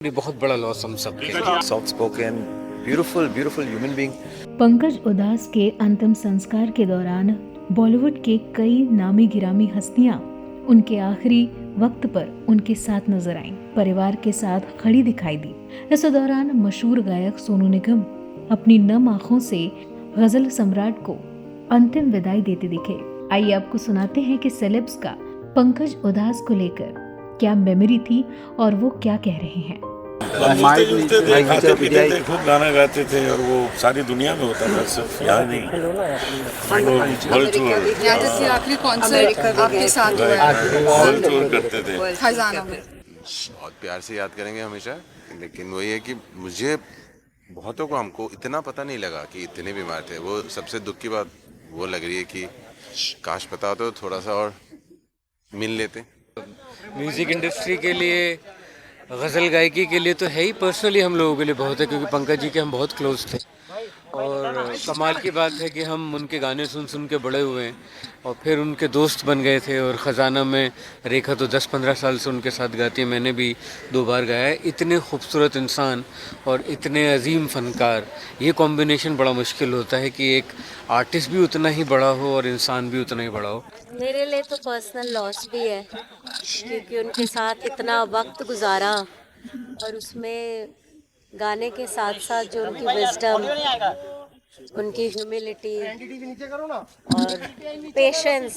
ये बहुत बड़ा लॉस हम सब के लिए। Soft spoken beautiful beautiful human being. Pankaj Udhas के अंतिम संस्कार के दौरान बॉलीवुड के कई नामी गिरामी हस्तियां उनके आखिरी वक्त पर उनके साथ नजर आईं, परिवार के साथ खड़ी दिखाई दी। इस दौरान मशहूर गायक सोनू निगम अपनी नम आंखों से गजल सम्राट को अंतिम विदाई देते दिखे। आइए आपको सुनाते हैं कि सेलेब्स का पंकज उधास को लेकर क्या मेमोरी थी और वो क्या कह रहे हैं। मिलते थे, खाते पीते थे, खूब गाना गाते थे और वो सारी दुनिया में होता था, सिर्फ यहाँ नहीं। वर्ल्ड टूर, आखिरी कॉन्सर्ट आपके साथ हुआ है वर्ल्ड टूर करते थे खजाना में। बहुत प्यार से याद करेंगे हमेशा, लेकिन वही है कि मुझे बहुतों को हमको इतना पता नहीं लगा कि इतने बीमार थे। वो सबसे दुख की बात वो लग रही है कि काश पता होता तो थोड़ा सा और मिल लेते। म्यूजिक इंडस्ट्री के लिए, गज़ल गायकी के लिए तो है ही, पर्सनली हम लोगों के लिए बहुत है, क्योंकि पंकज जी के हम बहुत क्लोज थे। और कमाल की बात है कि हम उनके गाने सुन सुन के बड़े हुए हैं और फिर उनके दोस्त बन गए थे। और ख़जाना में रेखा तो 10-15 साल से उनके साथ गाती है, मैंने भी 2 बार गाया है। इतने खूबसूरत इंसान और इतने अजीम फ़नकार, ये कॉम्बिनेशन बड़ा मुश्किल होता है कि एक आर्टिस्ट भी उतना ही बड़ा हो और इंसान भी उतना ही बड़ा हो। मेरे लिए तो पर्सनल लॉस भी है, क्योंकि उनके साथ इतना वक्त गुजारा और उसमें गाने के साथ साथ जो उनकी विजडम, उनकी ह्यूमिलिटी और पेशेंस,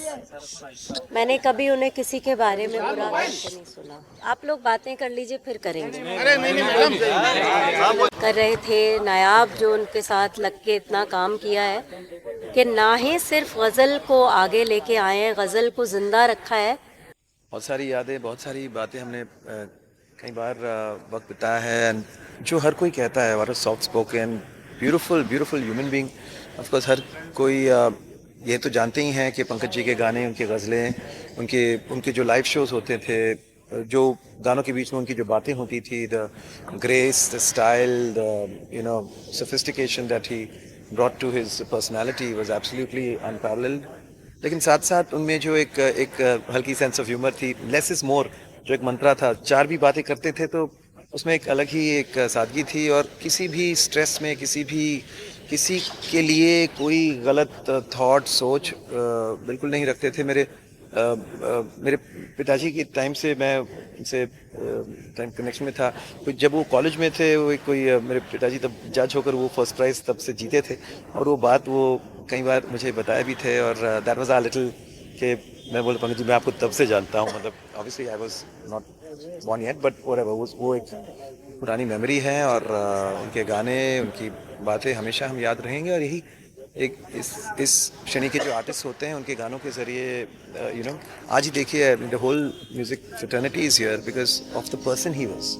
मैंने कभी उन्हें किसी के बारे में बुरा कहते नहीं सुना। आप लोग बातें कर लीजिए, फिर करेंगे। कर रहे थे नायाब, जो उनके साथ लग के इतना काम किया है कि ना ही सिर्फ गज़ल को आगे लेके आए हैं, गज़ल को जिंदा रखा है। बहुत सारी यादें, बहुत सारी बातें हमने कई बार वक्त बिताया है। एंड जो हर कोई कहता है, what soft spoken beautiful beautiful human being. Of course हर कोई ये तो जानते ही हैं कि पंकज जी के गाने, उनकी गज़लें, उनके जो लाइव शोज होते थे, जो गानों के बीच में उनकी जो बातें होती थी, the grace, the style, the sophistication that he brought to his personality was absolutely unparalleled. लेकिन साथ साथ उनमें जो एक हल्की सेंस ऑफ ह्यूमर थी, लेस इज मोर, जो एक मंत्रा था। 4 भी बातें करते थे तो उसमें एक अलग ही एक सादगी थी। और किसी भी स्ट्रेस में, किसी के लिए कोई गलत थॉट, सोच बिल्कुल नहीं रखते थे। मेरे पिताजी के टाइम से मैं उनसे टाइम कनेक्शन में था। कोई जब वो कॉलेज में थे, मेरे पिताजी तब जज होकर वो फर्स्ट प्राइज़ तब से जीते थे। और वो बात वो कई बार मुझे बताया भी थे। और दैट वाज अ लिटिल कि मैं बोला, पंकज जी मैं आपको तब से जानता हूँ, मतलब obviously I was not born yet, but वो एक पुरानी मेमोरी है। और उनके गाने, उनकी बातें हमेशा हम याद रहेंगे। और यही एक इस श्रेणी के जो आर्टिस्ट होते हैं, उनके गानों के ज़रिए आज ही देखिए the whole music fraternity is here because of the person he was.